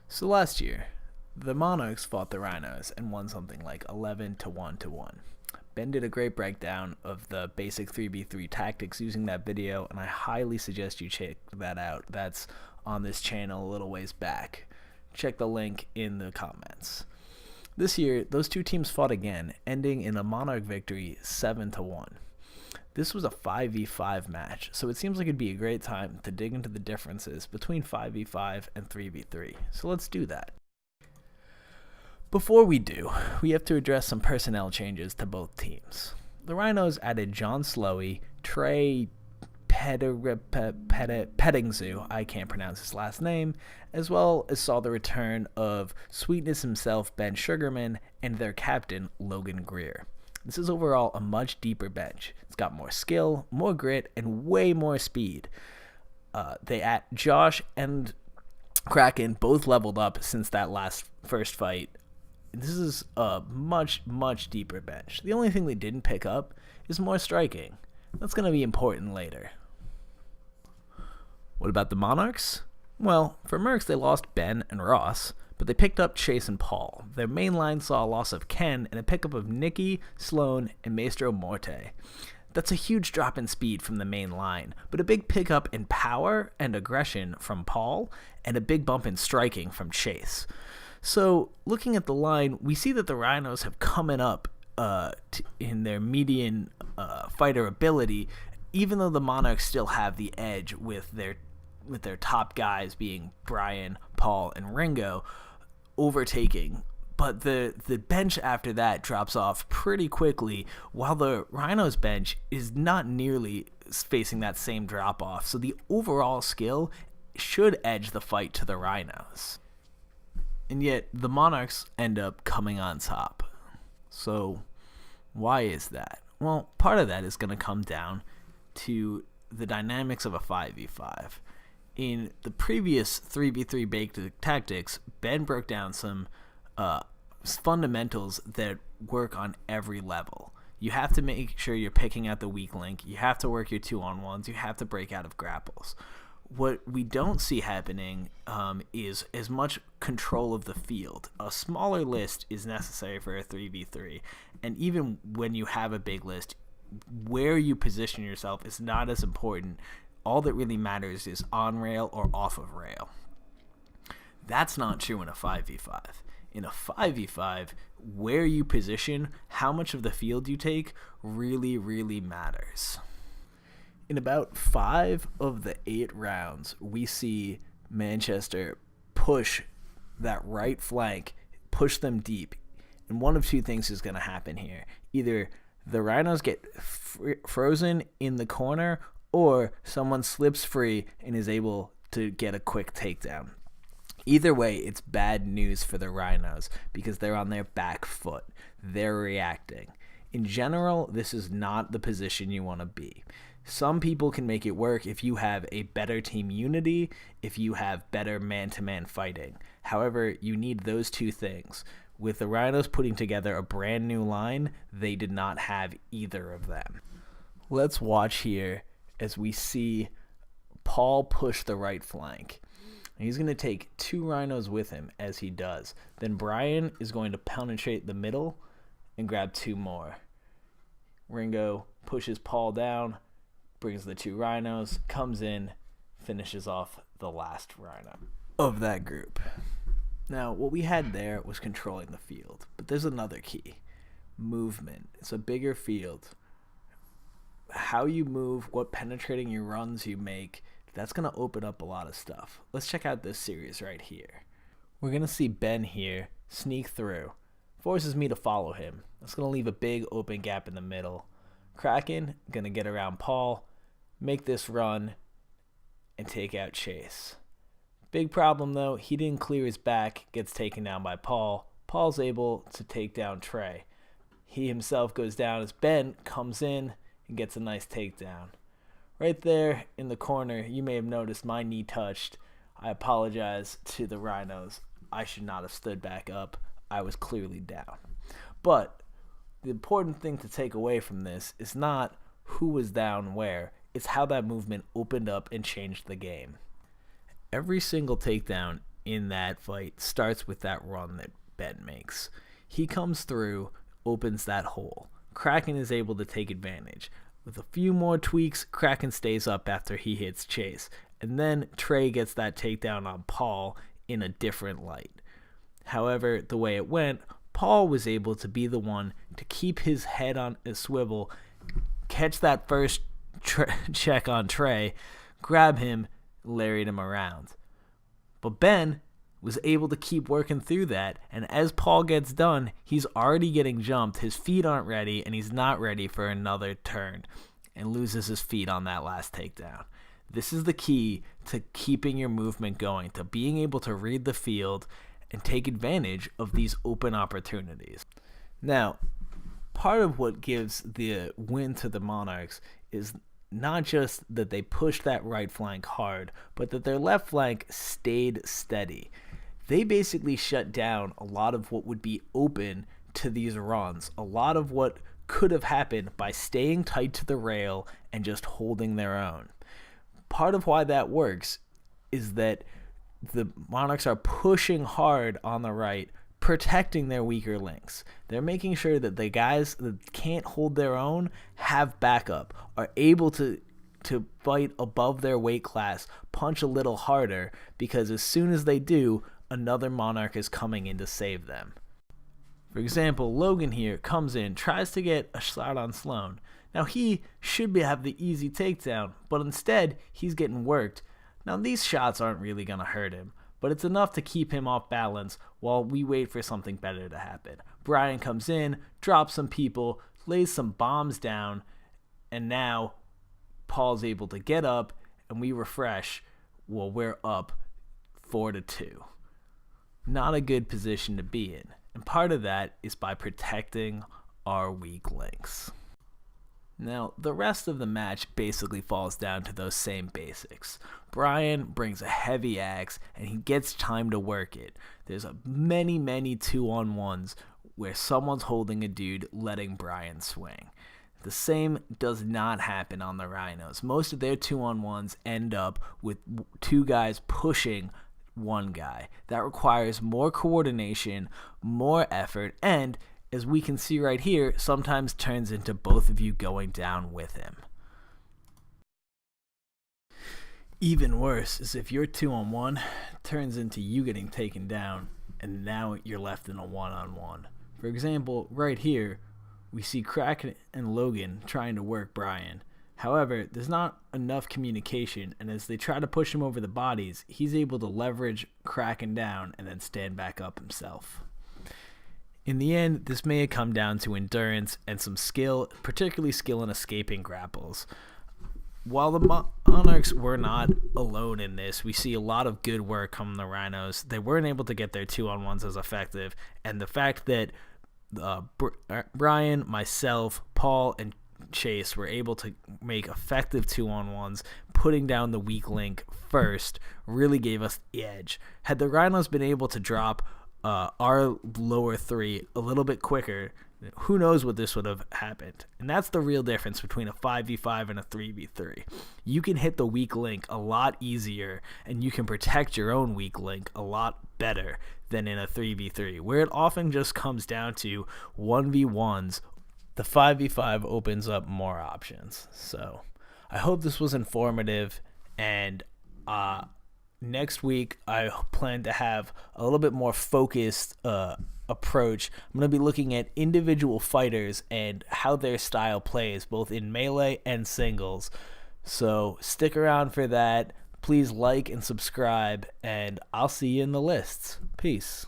So last year, the Monarchs fought the Rhinos and won something like 11 to 1 to 1. Ben did a great breakdown of the basic 3v3 tactics using that video, and I highly suggest you check that out. That's on this channel a little ways back. Check the link in the comments. This year, those two teams fought again, ending in a Monarch victory 7 to 1. This was a 5v5 match, so it seems like it'd be a great time to dig into the differences between 5v5 and 3v3. So let's do that. Before we do, we have to address some personnel changes to both teams. The Rhinos added John Slowey, Trey Pettingzoo, I can't pronounce his last name, as well as saw the return of Sweetness himself, Ben Sugarman, and their captain, Logan Greer. This is overall a much deeper bench. It's got more skill, more grit, and way more speed. Josh and Kraken both leveled up since that first fight. This is a much deeper bench. The only thing they didn't pick up is more striking. That's going to be important later. What about the Monarchs? Well, for Mercs, they lost Ben and Ross, but they picked up Chase and Paul. Their main line saw a loss of Ken and a pickup of Nicky, Sloan, and Maestro Morte. That's a huge drop in speed from the main line, but a big pickup in power and aggression from Paul, and a big bump in striking from Chase. So, looking at the line, we see that the Rhinos have coming up in their median fighter ability, even though the Monarchs still have the edge with their top guys being Brian, Paul, and Ringo overtaking. But the bench after that drops off pretty quickly, while the Rhinos bench is not nearly facing that same drop off. So the overall skill should edge the fight to the Rhinos. And yet the Monarchs end up coming on top. So why is that? Well, part of that is going to come down to the dynamics of a 5v5. In the previous 3v3 baked tactics, Ben broke down some fundamentals that work on every level. You have to make sure you're picking out the weak link. You have to work your 2-on-1s. You have to break out of grapples. What we don't see happening is as much control of the field. A smaller list is necessary for a 3v3, and even when you have a big list, where you position yourself is not as important. All that really matters is on rail or off of rail. That's not true in a 5v5. In a 5v5, where you position, how much of the field you take, really matters. In about 5 of the 8 rounds, we see Manchester push that right flank, push them deep. And one of two things is going to happen here. Either the Rhinos get frozen in the corner, or someone slips free and is able to get a quick takedown. Either way, it's bad news for the Rhinos because they're on their back foot. They're reacting. In general, this is not the position you want to be. Some people can make it work if you have a better team unity, if you have better man-to-man fighting. However, you need those two things. With the Rhinos putting together a brand new line, they did not have either of them. Let's watch here as we see Paul push the right flank. He's going to take 2 Rhinos with him as he does. Then Brian is going to penetrate the middle and grab 2 more. Ringo pushes Paul down, brings the 2 Rhinos, comes in, finishes off the last Rhino of that group. Now, what we had there was controlling the field, but there's another key. Movement. It's a bigger field. How you move, what penetrating your runs you make, that's going to open up a lot of stuff. Let's check out this series right here. We're going to see Ben here sneak through. Forces me to follow him. That's going to leave a big open gap in the middle. Kraken going to get around Paul, make this run, and take out Chase. Big problem though, he didn't clear his back, gets taken down by Paul. Paul's able to take down Trey. He himself goes down as Ben comes in and gets a nice takedown. Right there in the corner, you may have noticed my knee touched. I apologize to the Rhinos. I should not have stood back up. I was clearly down. But the important thing to take away from this is not who was down where. It's how that movement opened up and changed the game. Every single takedown in that fight starts with that run that Ben makes. He comes through, opens that hole. Kraken is able to take advantage. With a few more tweaks, Kraken stays up after he hits Chase. And then Trey gets that takedown on Paul in a different light. However, the way it went, Paul was able to be the one to keep his head on a swivel, catch that first check on Trey, grab him, lariat him around. But Ben was able to keep working through that, and as Paul gets done, he's already getting jumped, his feet aren't ready, and he's not ready for another turn, and loses his feet on that last takedown. This is the key to keeping your movement going, to being able to read the field and take advantage of these open opportunities. Now, part of what gives the win to the Monarchs is not just that they pushed that right flank hard, but that their left flank stayed steady. They basically shut down a lot of what would be open to these runs, a lot of what could have happened by staying tight to the rail and just holding their own. Part of why that works is that the Monarchs are pushing hard on the right, protecting their weaker links. They're making sure that the guys that can't hold their own have backup, are able to fight above their weight class, punch a little harder, because as soon as they do, another Monarch is coming in to save them. For example, Logan here comes in, tries to get a shot on Sloan. Now he should have the easy takedown, but instead he's getting worked. Now these shots aren't really going to hurt him, but it's enough to keep him off balance while we wait for something better to happen. Brian comes in, drops some people, lays some bombs down, and now Paul's able to get up and we refresh. Well, we're up 4-2. Not a good position to be in. And part of that is by protecting our weak links. Now, the rest of the match basically falls down to those same basics. Brian brings a heavy axe, and he gets time to work it. There's many 2-on-1s where someone's holding a dude, letting Brian swing. The same does not happen on the Rhinos. Most of their 2-on-1s end up with two guys pushing one guy. That requires more coordination, more effort, and as we can see right here, sometimes turns into both of you going down with him. Even worse is if your 2-on-1 turns into you getting taken down, and now you're left in a 1-on-1. For example, right here, we see Kraken and Logan trying to work Brian. However, there's not enough communication, and as they try to push him over the bodies, he's able to leverage Kraken down and then stand back up himself. In the end, this may have come down to endurance and some skill, particularly skill in escaping grapples. While the Monarchs were not alone in this, we see a lot of good work from the Rhinos. They weren't able to get their 2-on-1s as effective, and the fact that Brian, myself, Paul, and Chase were able to make effective 2-on-1s, putting down the weak link first, really gave us the edge. Had the Rhinos been able to drop our lower three a little bit quicker, who knows what this would have happened. And that's the real difference between a 5v5 and a 3v3. You can hit the weak link a lot easier, and you can protect your own weak link a lot better than in a 3v3, where it often just comes down to 1v1s. The 5v5 opens up more options. So I hope this was informative, and next week I plan to have a little bit more focused approach. I'm going to be looking at individual fighters and how their style plays, both in melee and singles. So stick around for that. Please like and subscribe, and I'll see you in the lists. Peace.